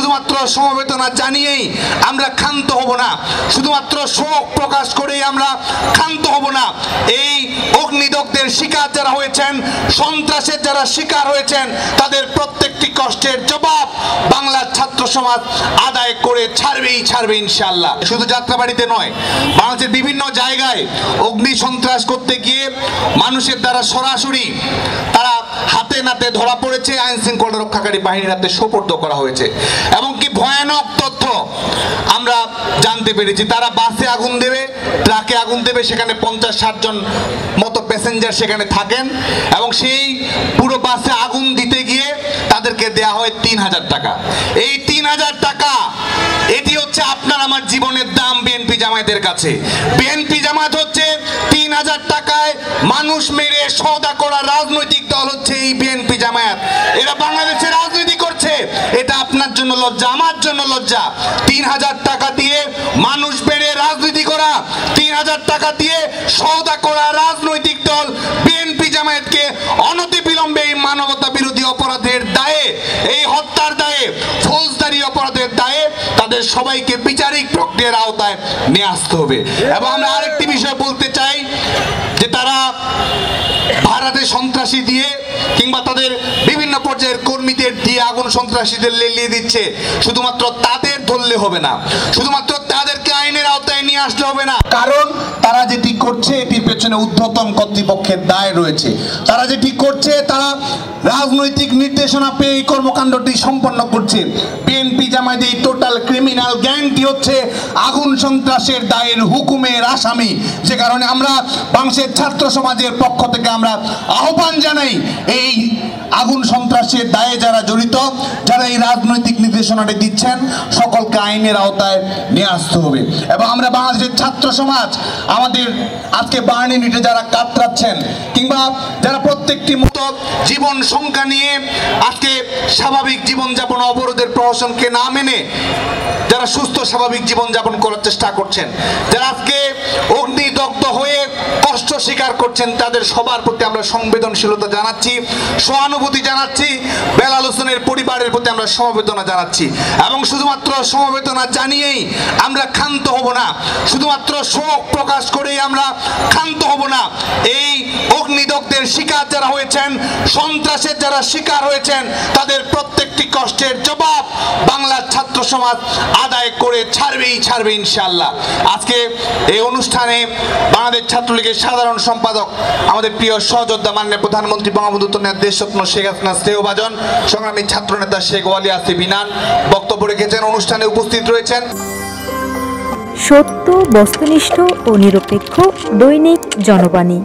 শুধুমাত্র সমবেদনা জানিয়েই আমরা ক্ষান্ত হব না, শুধুমাত্র শোক প্রকাশ করেই আমরা ক্ষান্ত হব না। এই অগ্নিদগ্ধের শিকার যারা হয়েছেন, সন্ত্রাসের যারা শিকার হয়েছেন, তাদের প্রত্যেকটি কষ্টের জবাব বাংলার ছাত্র সমাজ আদায় করে ছাড়বে ইনশাআল্লাহ। শুধু যাত্রাবাড়িতে নয়, বাংলাদেশের বিভিন্ন জায়গায় অগ্নি সন্ত্রাস করতে গিয়ে মানুষের দ্বারা সরাসরি তারা হাতে নাতে ধরা পড়েছে, আইন শৃঙ্খলা রক্ষাকারী বাহিনীর হাতে সোপর্দ করা হয়েছে। এবং কি ভয়ানক তথ্য আমরা জানতে পেরেছি, তারা বাসে আগুন দেবে, ট্রাকে আগুন দেবে, সেখানে 50-60 জন মতো প্যাসেঞ্জার সেখানে থাকেন এবং সেই পুরো বাসে আগুন দিতে গিয়ে তাদেরকে দেয়া হয় 3000 টাকা। এই 3000 টাকা, এটি হচ্ছে আপনার আমার জীবনের দাম বিএনপি জামায়াতের কাছে। বিএনপি জামায়াত হচ্ছে 3000 টাকায় মানুষ মেরে সওদা করা রাজনৈতিক দল হচ্ছে এই বিএনপি জামায়াত। এরা বাংলাদেশের রাজনীতি করছে, এটা আপনার জন্য লজ্জা, আমার জন্য লজ্জা। 3000 টাকা দিয়ে মানুষ মেরে রাজনীতি করা, 3000 টাকা দিয়ে সওদা করা রাজনৈতিক দল বিএনপি জামায়াতকে অনতিবিলম্বে এই মানবতা বিরোধী অপরাধের দায়ে, এই হত্যার দায়ে, ফৌজদারি অপরাধের দায়ে তাদের সবাইকে বিচারিক প্রক্রিয়ার আওতায় নিয়ে আসতে হবে। এবং আমরা আরেকটি বিষয় বলতে চাই যে তারা ভারতে সন্ত্রাসী দিয়ে কিংবা তাদের বিভিন্ন পর্যায়ের কর্মীদের দিয়ে আগুন সন্ত্রাসীদের লেলিয়ে দিচ্ছে, শুধুমাত্র তাদের ধরলে হবে না, শুধুমাত্র তাদেরকে আইনের আওতায় নিয়ে আসলে হবে না। কারণ তারা যেটি করছে এটির পেছনে ঊর্ধ্বতন কর্তৃপক্ষের দায় রয়েছে। তারা যেটি করছে, তারা রাজনৈতিক নির্দেশনা পেয়ে এই কর্মকাণ্ডটি সম্পন্ন করছে। বিএনপি জামায়াত এই টোটাল ক্রিমিনাল গ্যাংটি হচ্ছে আগুন সন্ত্রাসের দায়ের হুকুমের আসামি। যে কারণে আমরা বাংলাদেশের ছাত্র সমাজের পক্ষ থেকে আমরা আহ্বান জানাই, এই আগুন সন্ত্রাসের দায়ে যারা জড়িত, যারা এই রাজনৈতিক নির্দেশনাটি দিচ্ছেন, সকলকে আইনের আওতায় নিয়ে আসতে হবে। এবং আমরা বাংলাদেশের ছাত্র সমাজ আমাদের আজকে বার্ন ইউনিটে যারা কাতরাচ্ছেন কিংবা যারা প্রত্যেকটি মতো জীবন সংখ্যা নিয়ে আজকে স্বাভাবিক জীবনযাপন অবরোধের প্রহসনকে না মেনে যারা সুস্থ স্বাভাবিক জীবনযাপন করার চেষ্টা করছেন, যারা আজকে অগ্নিদগ্ধ হয়ে কষ্ট স্বীকার করছেন, তাদের সবার প্রতি আমরা সংবেদনশীলতা জানাচ্ছি, সহানুভূতি জানাচ্ছি। বেলাল হোসেনের পরিবারের প্রতি আমরা সমবেদনা জানাচ্ছি। এবং শুধুমাত্র সমবেদনা জানিয়েই আমরা ক্ষান্ত হব না, শুধুমাত্র শোক প্রকাশ করেই আমরা ক্ষান্ত হব না। এই অগ্নিদগ্ধের শিকার যারা হয়েছেন, সন্ত্রাসের যারা শিকার হয়েছেন, তাদের প্রত্যেকটি কষ্টের জবাব বাংলার ছাত্র সমাজ আদায় করে ছাড়বে ইনশাআল্লাহ। আজকে এই অনুষ্ঠানে বাংলাদেশ ছাত্রলীগের সাধারণ সম্পাদক, আমাদের প্রিয় সহযোদ্ধা মাননীয় প্রধানমন্ত্রী বঙ্গবন্ধু দেশরত্ন শেখ হাসিনা স্নেহভাজন, সংগ্রামী ছাত্রনেতা শেখ ওয়ালি আসিফ ইনান বক্তব্য রেখেছেন। অনুষ্ঠানে উপস্থিত রয়েছেন সত্য, বস্তুনিষ্ঠ ও নিরপেক্ষ দৈনিক জনবাণী।